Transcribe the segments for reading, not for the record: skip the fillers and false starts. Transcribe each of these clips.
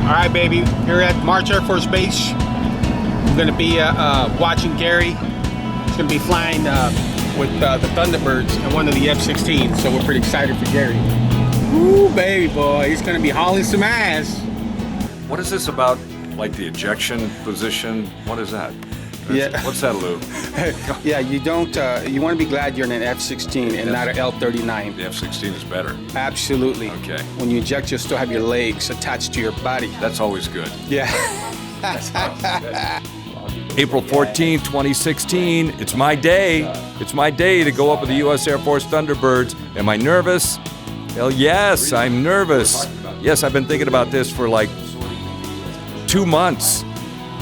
All right, baby. Here at Mart Air Force Base. We're going to be watching Gary. He's going to be flying with the Thunderbirds and one of the F-16s. So we're pretty excited for Gary. Woo, baby boy. He's going to be hauling some ass. What is this about, like the ejection position? What is that? Yeah. What's that, Lou? Yeah, you don't, you want to be glad you're in an F-16 and not an L-39. The F-16 is better. Absolutely. Okay. When you eject, you'll still have your legs attached to your body. That's always good. Yeah. April 14, 2016, it's my day. It's my day to go up with the U.S. Air Force Thunderbirds. Am I nervous? Hell yes, I'm nervous. Yes, I've been thinking about this for like 2 months.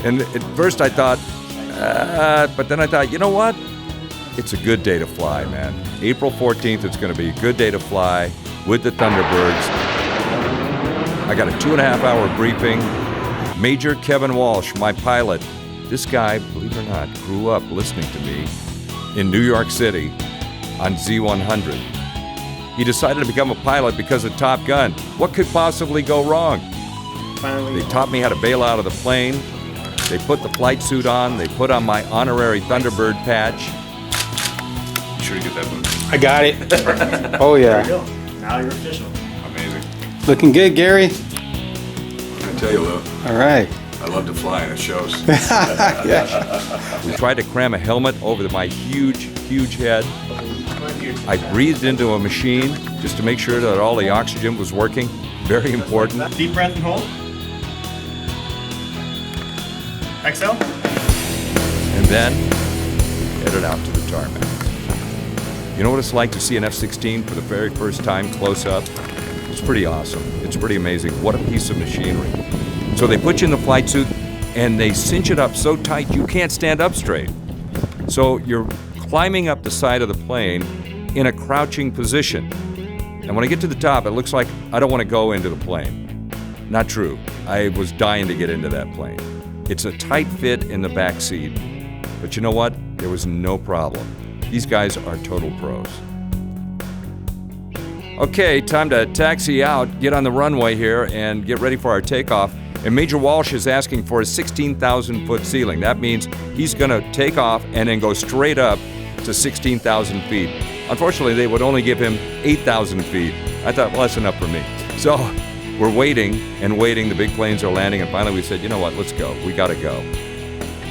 And at first I thought, but then I thought, you know what? It's a good day to fly, man. April 14th, it's going to be a good day to fly with the Thunderbirds. I got a 2.5-hour briefing. Major Kevin Walsh, my pilot. This guy, believe it or not, grew up listening to me in New York City on Z100. He decided to become a pilot because of Top Gun. What could possibly go wrong? They taught me how to bail out of the plane. They put the flight suit on. They put on my honorary Thunderbird patch. Be sure to get that movie. I got it. Oh, yeah. There you go. Now you're official. Amazing. Looking good, Gary. I tell you, Lou, All right. I love to fly and it shows. Yeah. We tried to cram a helmet over my huge, huge head. I breathed into a machine just to make sure that all the oxygen was working. Very important. Deep breath and hold. Exhale. And then headed out to the tarmac. You know what it's like to see an F-16 for the very first time close up? It's pretty awesome. It's pretty amazing. What a piece of machinery. So they put you in the flight suit and they cinch it up so tight you can't stand up straight. So you're climbing up the side of the plane in a crouching position. And when I get to the top, it looks like I don't want to go into the plane. Not true. I was dying to get into that plane. It's a tight fit in the back seat. But you know what? There was no problem. These guys are total pros. Okay, time to taxi out, get on the runway here, and get ready for our takeoff. And Major Walsh is asking for a 16,000-foot ceiling. That means he's going to take off and then go straight up to 16,000 feet. Unfortunately, they would only give him 8,000 feet. I thought, well, that's enough for me. So we're waiting and waiting. The big planes are landing, and finally we said, you know what, let's go. We got to go.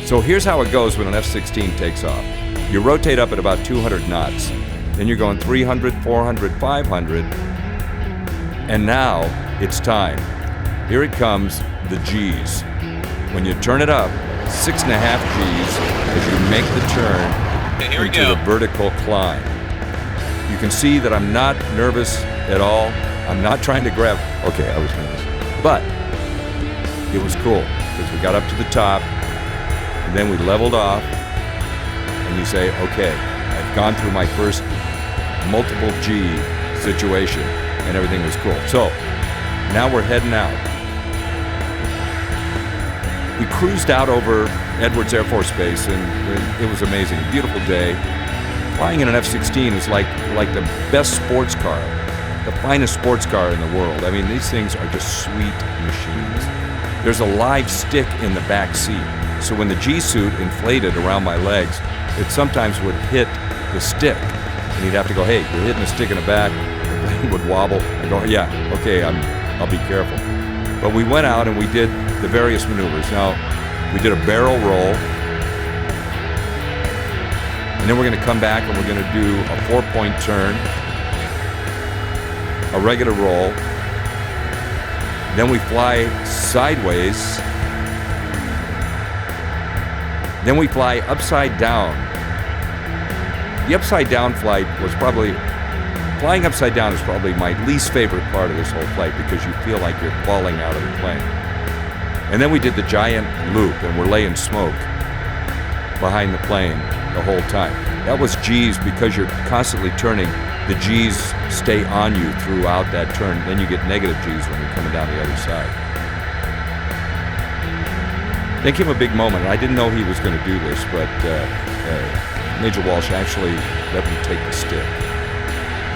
So here's how it goes when an F-16 takes off. You rotate up at about 200 knots. Then you're going 300, 400, 500. And now it's time. Here it comes, the G's. When you turn it up, 6.5 G's as you make the turn into the vertical climb. You can see that I'm not nervous at all. I'm not trying to grab. Okay, I was nervous. But it was cool because we got up to the top and then we leveled off and you say, okay, I've gone through my first multiple G situation and everything was cool. So now we're heading out. We cruised out over Edwards Air Force Base and it was amazing. Beautiful day. Flying in an F-16 is like the best sports car, the finest sports car in the world. I mean, these things are just sweet machines. There's a live stick in the back seat, so when the G-suit inflated around my legs, it sometimes would hit the stick, and you'd have to go, hey, you're hitting the stick in the back. The plane would wobble. I go, yeah, okay, I'll be careful. But we went out and we did the various maneuvers. Now, we did a barrel roll. And then we're going to come back and we're going to do a 4-point turn, a regular roll. Then we fly sideways. Then we fly upside down. The upside down flight was flying upside down is probably my least favorite part of this whole flight because you feel like you're falling out of the plane. And then we did the giant loop and we're laying smoke behind the plane the whole time. That was G's because you're constantly turning. The G's stay on you throughout that turn. Then you get negative G's when you're coming down the other side. Then came a big moment. I didn't know he was going to do this, but Major Walsh actually let me take the stick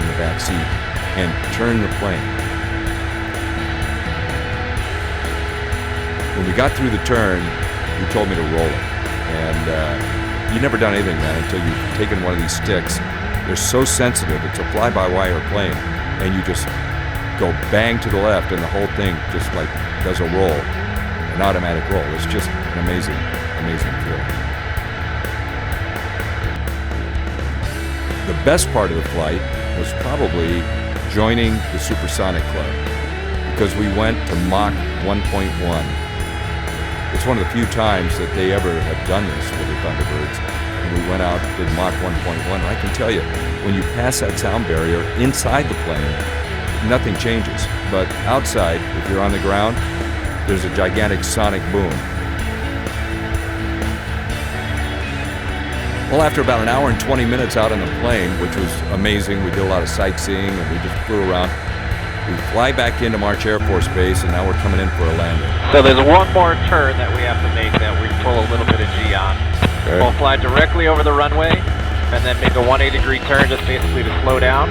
in the back seat and turn the plane. when we got through the turn, he told me to roll it. And you've never done anything, man, until you've taken one of these sticks. They're so sensitive. It's a fly-by-wire plane, and you just go bang to the left, and the whole thing just like does a roll, an automatic roll. It's just an amazing, amazing feeling. The best part of the flight was probably joining the Supersonic Club, because we went to Mach 1.1. It's one of the few times that they ever have done this with the Thunderbirds. And we went out and did Mach 1.1. I can tell you, when you pass that sound barrier inside the plane, nothing changes. But outside, if you're on the ground, there's a gigantic sonic boom. Well, after about an hour and 20 minutes out on the plane, which was amazing, we did a lot of sightseeing and we just flew around. We fly back into March Air Force Base, and now we're coming in for a landing. So there's one more turn that we have to make that we pull a little bit of G on. Okay. We'll fly directly over the runway and then make a 180-degree turn just basically to slow down.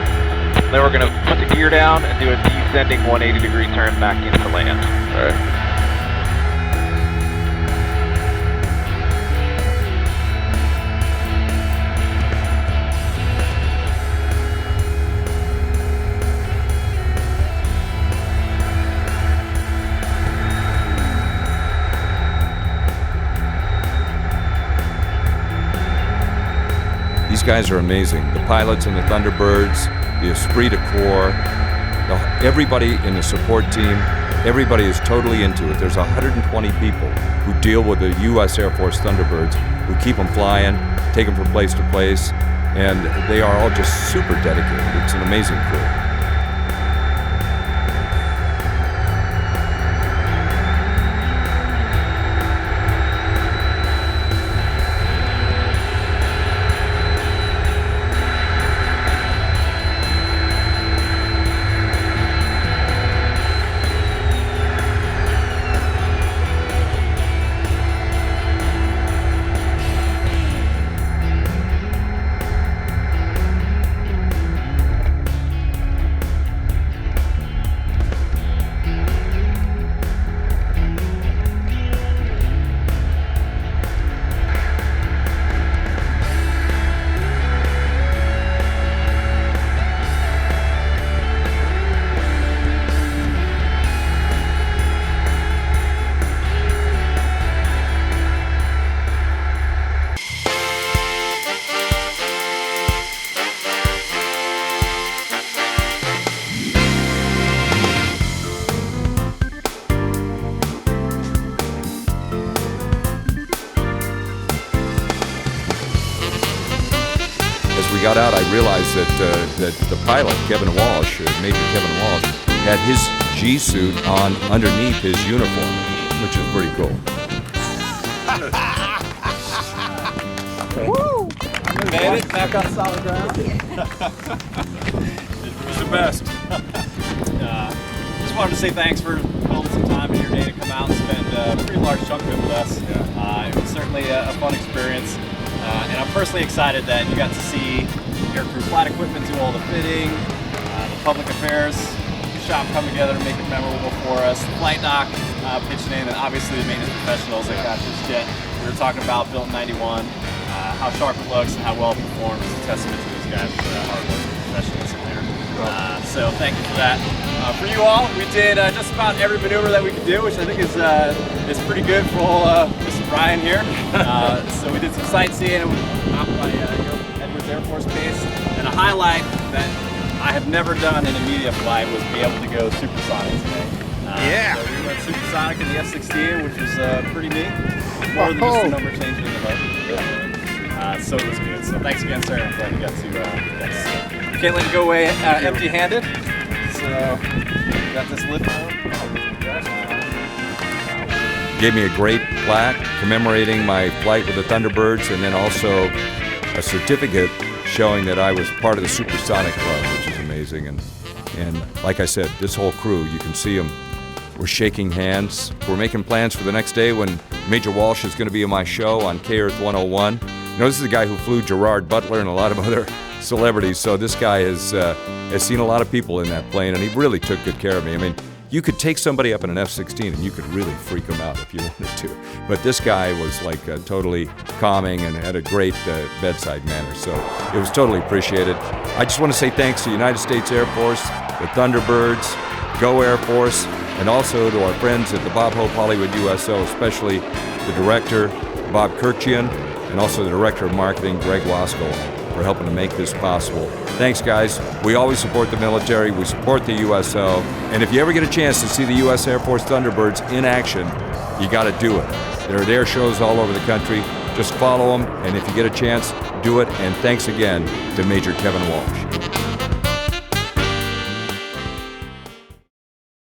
Then we're going to put the gear down and do a descending 180-degree turn back into land. All right. These guys are amazing. The pilots and the Thunderbirds, the esprit de corps, everybody in the support team, everybody is totally into it. There's 120 people who deal with the U.S. Air Force Thunderbirds, who keep them flying, take them from place to place, and they are all just super dedicated. It's an amazing crew. Got out, I realized that the pilot, Kevin Walsh, Major Kevin Walsh, had his G suit on underneath his uniform, which is pretty cool. Woo! Made it back on solid ground. He's the best. Just wanted to say thanks for holding some time in your day to come out and spend a pretty large chunk of it with us. It was certainly a fun experience. And I'm personally excited that you got to see aircrew flight equipment do all the fitting, the public affairs shop come together to make it memorable for us, the flight dock pitching in, and obviously the maintenance professionals that got this jet we were talking about, built in 91. How sharp it looks and how well it performs is a testament to those guys' hard work and professionalism in there. So thank you for that. For you all, we did just about every maneuver that we could do, which I think is pretty good for old Mr. Bryan here. So we did some sightseeing out by Edwards Air Force Base, and a highlight that I have never done in a media flight was be able to go supersonic today. Yeah. So we went supersonic in the F-16, which was pretty neat. More than just a number changing in the hood. So it was good. So thanks again, sir. I'm glad you got to see it. Can't let it go away empty-handed. So got this lift on. Gave me a great plaque commemorating my flight with the Thunderbirds, and then also a certificate showing that I was part of the Supersonic Club, which is amazing. And like I said, this whole crew, you can see them. We're shaking hands. We're making plans for the next day when Major Walsh is going to be on my show on K-Earth 101. You know, this is the guy who flew Gerard Butler and a lot of other celebrities, so this guy has seen a lot of people in that plane, and he really took good care of me. I mean, You could take somebody up in an F-16 and you could really freak them out if you wanted to. But this guy was like totally calming and had a great bedside manner. So it was totally appreciated. I just want to say thanks to the United States Air Force, the Thunderbirds, Go Air Force, and also to our friends at the Bob Hope Hollywood USO, especially the director, Bob Kirchian, and also the director of marketing, Greg Waskell, for helping to make this possible. Thanks, guys. We always support the military. We support the USO. And if you ever get a chance to see the U.S. Air Force Thunderbirds in action, you got to do it. There are air shows all over the country. Just follow them, and if you get a chance, do it. And thanks again to Major Kevin Walsh.